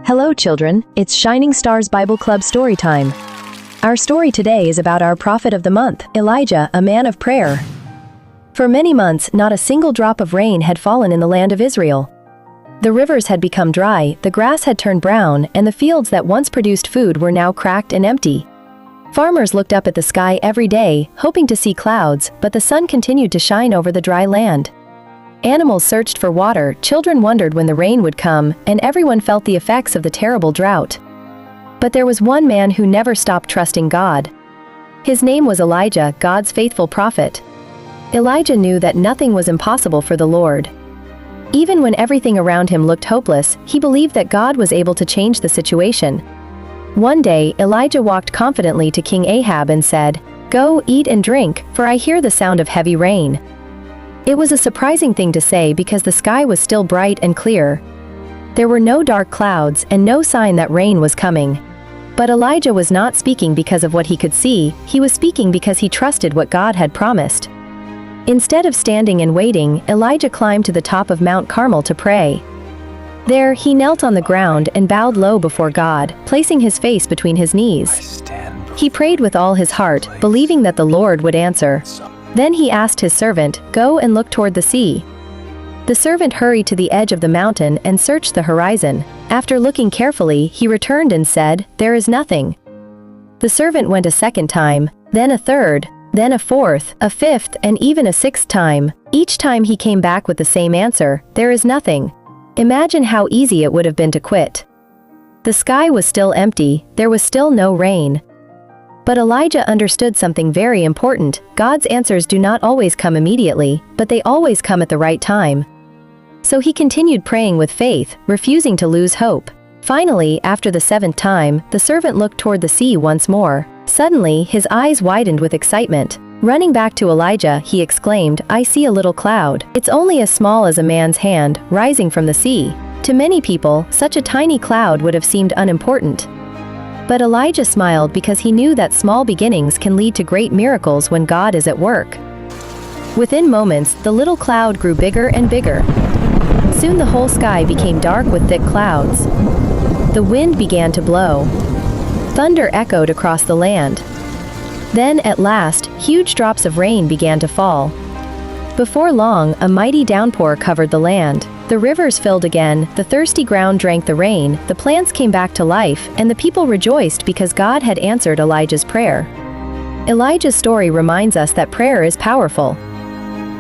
Hello children, it's Shining Stars Bible Club story time. Our story today is about our prophet of the month, Elijah, a man of prayer. For many months, not a single drop of rain had fallen in the land of Israel. The rivers had become dry, the grass had turned brown, and the fields that once produced food were now cracked and empty. Farmers looked up at the sky every day, hoping to see clouds, but the sun continued to shine over the dry land. Animals searched for water, children wondered when the rain would come, and everyone felt the effects of the terrible drought. But there was one man who never stopped trusting God. His name was Elijah, God's faithful prophet. Elijah knew that nothing was impossible for the Lord. Even when everything around him looked hopeless, he believed that God was able to change the situation. One day, Elijah walked confidently to King Ahab and said, "Go, eat and drink, for I hear the sound of heavy rain." It was a surprising thing to say because the sky was still bright and clear. There were no dark clouds and no sign that rain was coming. But Elijah was not speaking because of what he could see, he was speaking because he trusted what God had promised. Instead of standing and waiting, Elijah climbed to the top of Mount Carmel to pray. There, he knelt on the ground and bowed low before God, placing his face between his knees. He prayed with all his heart, believing that the Lord would answer. Then he asked his servant, "Go and look toward the sea." The servant hurried to the edge of the mountain and searched the horizon. After looking carefully, he returned and said, "There is nothing." The servant went a second time, then a third, then a fourth, a fifth, and even a sixth time. Each time he came back with the same answer, "There is nothing." Imagine how easy it would have been to quit. The sky was still empty, there was still no rain. But Elijah understood something very important. God's answers do not always come immediately, but they always come at the right time. So he continued praying with faith, refusing to lose hope. Finally, after the seventh time, the servant looked toward the sea once more. Suddenly, his eyes widened with excitement. Running back to Elijah, he exclaimed, "I see a little cloud. It's only as small as a man's hand, rising from the sea." To many people, such a tiny cloud would have seemed unimportant. But Elijah smiled because he knew that small beginnings can lead to great miracles when God is at work. Within moments, the little cloud grew bigger and bigger. Soon the whole sky became dark with thick clouds. The wind began to blow. Thunder echoed across the land. Then, at last, huge drops of rain began to fall. Before long, a mighty downpour covered the land. The rivers filled again, the thirsty ground drank the rain, the plants came back to life, and the people rejoiced because God had answered Elijah's prayer. Elijah's story reminds us that prayer is powerful.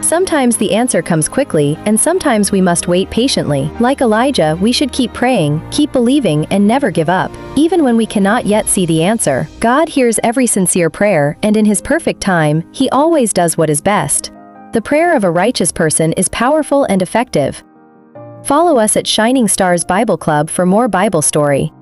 Sometimes the answer comes quickly, and sometimes we must wait patiently. Like Elijah, we should keep praying, keep believing, and never give up. Even when we cannot yet see the answer, God hears every sincere prayer, and in His perfect time, He always does what is best. The prayer of a righteous person is powerful and effective. Follow us at Shining Stars Bible Club for more Bible story.